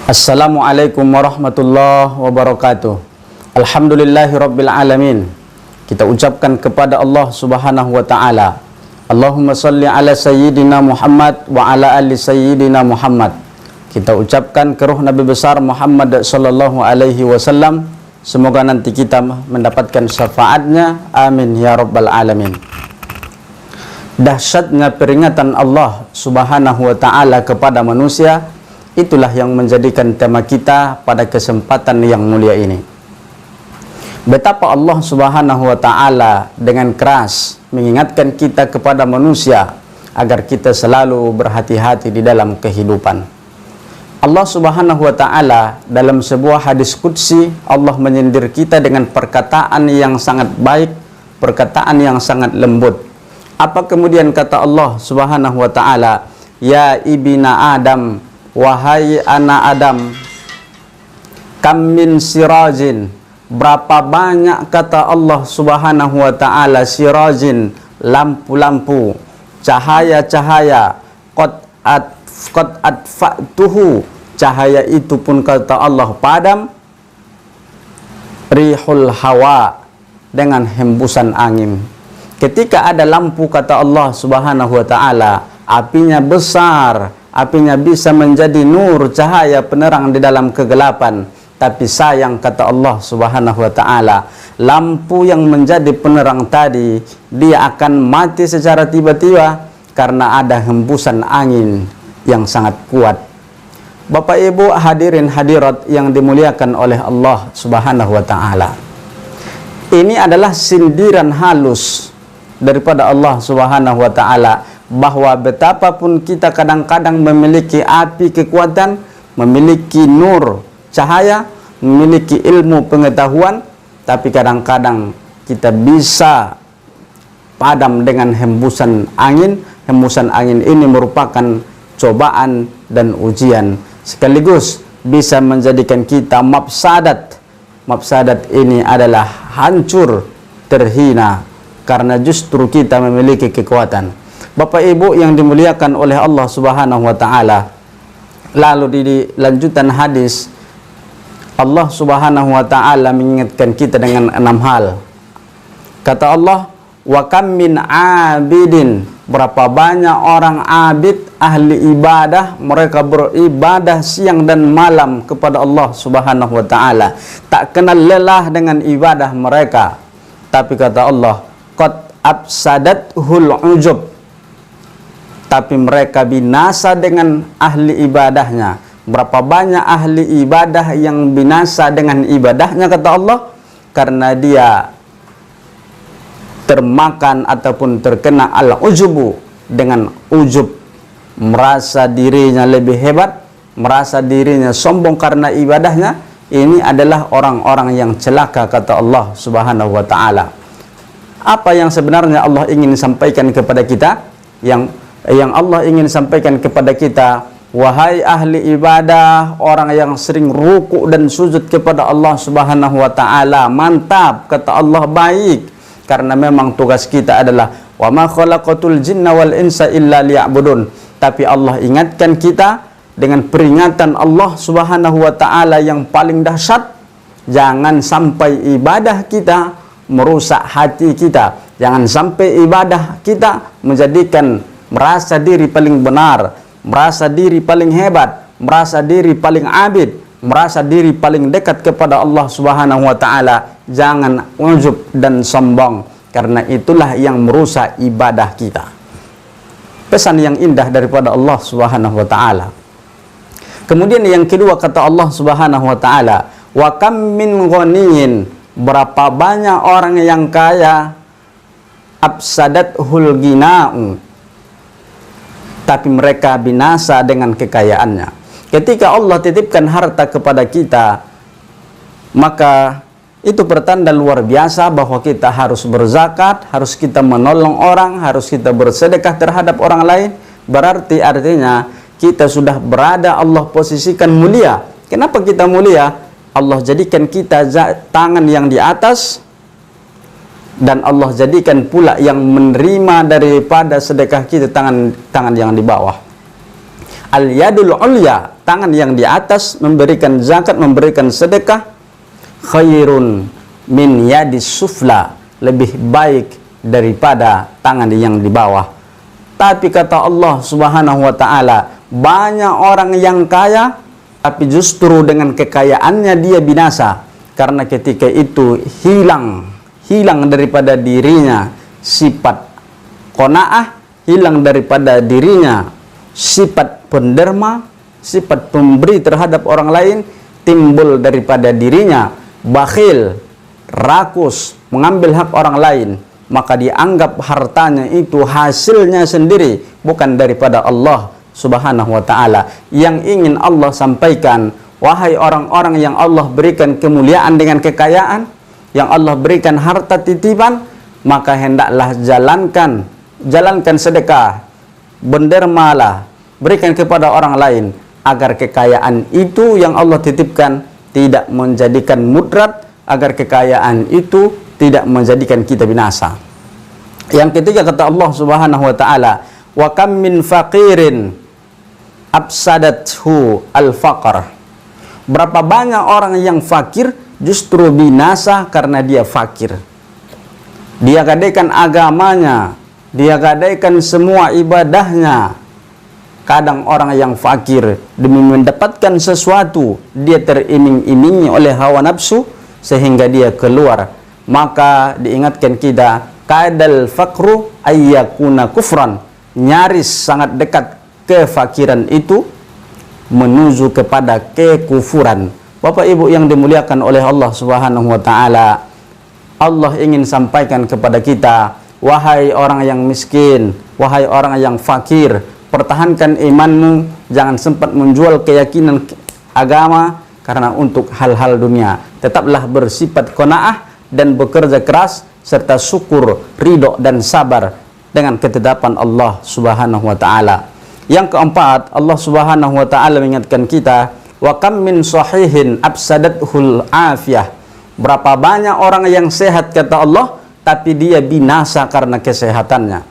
Assalamualaikum warahmatullahi wabarakatuh. Alhamdulillahirabbil alamin. Kita ucapkan kepada Allah Subhanahu wa taala, Allahumma shalli ala sayyidina Muhammad wa ala ali sayyidina Muhammad. Kita ucapkan ke ruh Nabi besar Muhammad sallallahu alaihi wasallam, semoga nanti kita mendapatkan syafaatnya, amin ya rabbal alamin. Dahsyatnya peringatan Allah Subhanahu wa taala kepada manusia, itulah yang menjadikan tema kita pada kesempatan yang mulia ini. Betapa Allah Subhanahu wa taala dengan keras mengingatkan kita kepada manusia agar kita selalu berhati-hati di dalam kehidupan. Allah Subhanahu wa taala dalam sebuah hadis qudsi, Allah menyindir kita dengan perkataan yang sangat baik, perkataan yang sangat lembut. Apa kemudian kata Allah Subhanahu wa taala? Ya ibna Adam, wahai anak Adam, kam min sirajin, berapa banyak kata Allah Subhanahu wa taala sirajin, lampu-lampu, cahaya-cahaya, qad adfa'tuhu, cahaya itu pun kata Allah padam, rihul hawa, dengan hembusan angin. Ketika ada lampu kata Allah Subhanahu wa taala, apinya besar, apinya bisa menjadi nur, cahaya penerang di dalam kegelapan. Tapi sayang kata Allah Subhanahu wa taala, lampu yang menjadi penerang tadi, dia akan mati secara tiba-tiba karena ada hembusan angin yang sangat kuat. Bapak Ibu hadirin hadirat yang dimuliakan oleh Allah Subhanahu wa taala, ini adalah sindiran halus daripada Allah Subhanahu wa taala, bahwa betapapun kita kadang-kadang memiliki api kekuatan, memiliki nur, cahaya, memiliki ilmu pengetahuan, tapi kadang-kadang kita bisa padam dengan hembusan angin. Hembusan angin ini merupakan cobaan dan ujian, sekaligus bisa menjadikan kita mafsadat. Mafsadat ini adalah hancur, terhina, karena justru kita memiliki kekuatan. Bapak Ibu yang dimuliakan oleh Allah Subhanahu wa taala, lalu di lanjutan hadis Allah Subhanahu wa taala mengingatkan kita dengan 6 hal. Kata Allah, wa kam min abidin, berapa banyak orang abid, ahli ibadah, mereka beribadah siang dan malam kepada Allah Subhanahu wa taala, tak kenal lelah dengan ibadah mereka. Tapi kata Allah, qad afsadathul ujub, tapi mereka binasa dengan ahli ibadahnya. Berapa banyak ahli ibadah yang binasa dengan ibadahnya kata Allah, karena dia termakan ataupun terkena al-ujubu, dengan ujub, merasa dirinya lebih hebat, merasa dirinya sombong karena ibadahnya. Ini adalah orang-orang yang celaka kata Allah Subhanahu wa taala. Apa yang sebenarnya Allah ingin sampaikan kepada kita? Yang Allah ingin sampaikan kepada kita, wahai ahli ibadah, orang yang sering ruku dan sujud kepada Allah Subhanahu wa taala, mantap kata Allah, baik, karena memang tugas kita adalah wa ma khalaqatul jinna wal insa illa liya'budun. Tapi Allah ingatkan kita dengan peringatan Allah Subhanahu wa taala yang paling dahsyat, jangan sampai ibadah kita merusak hati kita, jangan sampai ibadah kita menjadikan merasa diri paling benar, merasa diri paling hebat, merasa diri paling abid, merasa diri paling dekat kepada Allah Subhanahu wa taala. Jangan ujub dan sombong, karena itulah yang merusak ibadah kita. Pesan yang indah daripada Allah Subhanahu wa taala. Kemudian yang kedua kata Allah Subhanahu wa taala, wa kam min ghaniyin, berapa banyak orang yang kaya, afsadathul ghina'u, tapi mereka binasa dengan kekayaannya. Ketika Allah titipkan harta kepada kita, maka itu pertanda luar biasa bahwa kita harus berzakat, harus kita menolong orang, harus kita bersedekah terhadap orang lain. Berarti artinya kita sudah berada, Allah posisikan mulia. Kenapa kita mulia? Allah jadikan kita tangan yang di atas, dan Allah jadikan pula yang menerima daripada sedekah kita tangan yang di bawah. Al-yadul ulya, tangan yang di atas memberikan zakat, memberikan sedekah, khairun min yadis sufla, lebih baik daripada tangan yang di bawah. Tapi kata Allah Subhanahu wa taala, banyak orang yang kaya tapi justru dengan kekayaannya dia binasa, karena ketika itu hilang daripada dirinya sifat qanaah, hilang daripada dirinya sifat penderma, sifat pemberi terhadap orang lain, timbul daripada dirinya bakhil, rakus, mengambil hak orang lain, maka dianggap hartanya itu hasilnya sendiri, bukan daripada Allah Subhanahu wa ta'ala. Yang ingin Allah sampaikan, wahai orang-orang yang Allah berikan kemuliaan dengan kekayaan, yang Allah berikan harta titipan, maka hendaklah jalankan sedekah, berdermalah, berikan kepada orang lain, agar kekayaan itu yang Allah titipkan tidak menjadikan mudrat, agar kekayaan itu tidak menjadikan kita binasa. Yang ketiga kata Allah Subhanahu wa taala, wa kam min faqirin afsadathu al-faqr. Berapa banyak orang yang fakir justru binasa karena dia fakir. Dia gadaikan agamanya, dia gadaikan semua ibadahnya. Kadang orang yang fakir demi mendapatkan sesuatu, dia teriming-imingi oleh hawa nafsu sehingga dia keluar. Maka diingatkan kita, kadal faqru ayyakuna kufran, nyaris sangat dekat kefakiran itu menuju kepada kekufuran. Bapak Ibu yang dimuliakan oleh Allah Subhanahu wa taala, Allah ingin sampaikan kepada kita, wahai orang yang miskin, wahai orang yang fakir, pertahankan imanmu, jangan sempat menjual keyakinan agama karena untuk hal-hal dunia. Tetaplah bersifat qanaah dan bekerja keras serta syukur, ridho dan sabar dengan ketetapan Allah Subhanahu wa taala. Yang keempat, Allah Subhanahu wa taala mengingatkan kita, wa kam min sahihin afsadathul afiyah. Berapa banyak orang yang sehat kata Allah, tapi dia binasa karena kesehatannya.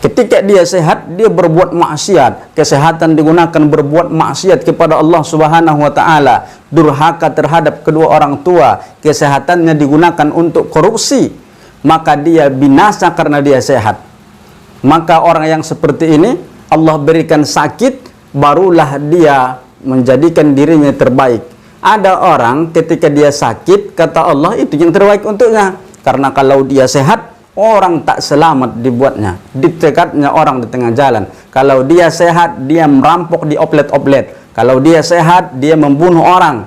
Ketika dia sehat, dia berbuat maksiat. Kesehatan digunakan berbuat maksiat kepada Allah Subhanahu wa taala, durhaka terhadap kedua orang tua, kesehatannya digunakan untuk korupsi, maka dia binasa karena dia sehat. Maka orang yang seperti ini Allah berikan sakit, barulah dia menjadikan dirinya terbaik. Ada orang ketika dia sakit, kata Allah itu yang terbaik untuknya, karena kalau dia sehat, orang tak selamat dibuatnya, ditekatnya orang di tengah jalan. Kalau dia sehat, dia merampok di oplet-oplet. Kalau dia sehat, dia membunuh orang.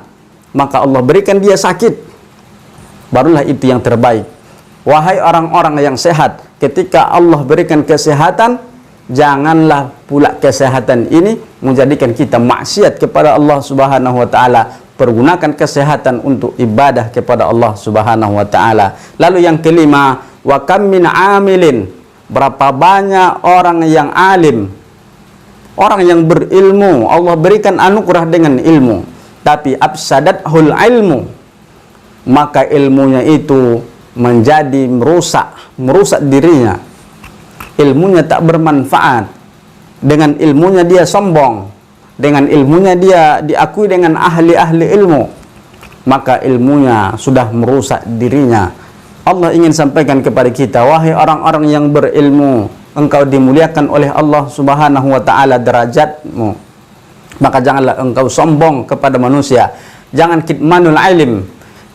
Maka Allah berikan dia sakit, barulah itu yang terbaik. Wahai orang-orang yang sehat, ketika Allah berikan kesehatan, janganlah pula kesehatan ini menjadikan kita maksiat kepada Allah Subhanahu wa taala. Pergunakan kesehatan untuk ibadah kepada Allah Subhanahu wa taala. Lalu yang kelima, wa kam min amilin, berapa banyak orang yang alim, orang yang berilmu, Allah berikan anugerah dengan ilmu, tapi afsadathul ilmu, maka ilmunya itu menjadi merusak dirinya. Ilmunya tak bermanfaat. Dengan ilmunya dia sombong, dengan ilmunya dia diakui dengan ahli-ahli ilmu, maka ilmunya sudah merusak dirinya. Allah ingin sampaikan kepada kita, wahai orang-orang yang berilmu, engkau dimuliakan oleh Allah Subhanahu wa taala derajatmu. Maka janganlah engkau sombong kepada manusia. Jangan kitmanul ilim,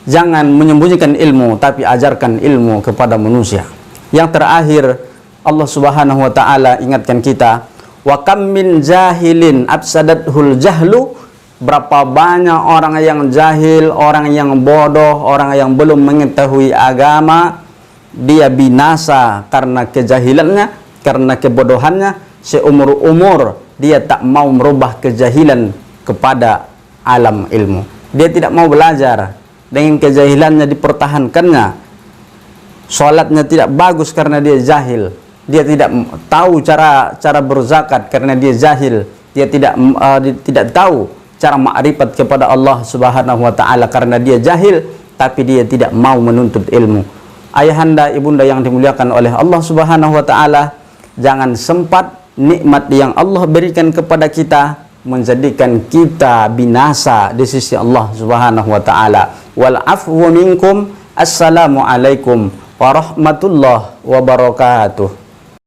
jangan menyembunyikan ilmu, tapi ajarkan ilmu kepada manusia. Yang terakhir, Allah Subhanahu wa taala ingatkan kita, wa kam min jahilin afsadathul jahlu, berapa banyak orang yang jahil, orang yang bodoh, orang yang belum mengetahui agama, dia binasa karena kejahilannya, karena kebodohannya. Seumur-umur dia tak mau merubah kejahilan kepada alam ilmu. Dia tidak mau belajar, dengan kejahilannya dipertahankannya. Sholatnya tidak bagus karena dia jahil. Dia tidak tahu cara berzakat karena dia jahil. Dia tidak tahu cara makrifat kepada Allah Subhanahu wa taala karena dia jahil, tapi dia tidak mau menuntut ilmu. Ayahanda, ibunda yang dimuliakan oleh Allah Subhanahu wa taala, jangan sempat nikmat yang Allah berikan kepada kita menjadikan kita binasa di sisi Allah Subhanahu wa taala. Wal afwu minkum. Assalamualaikum warahmatullahi wabarakatuh.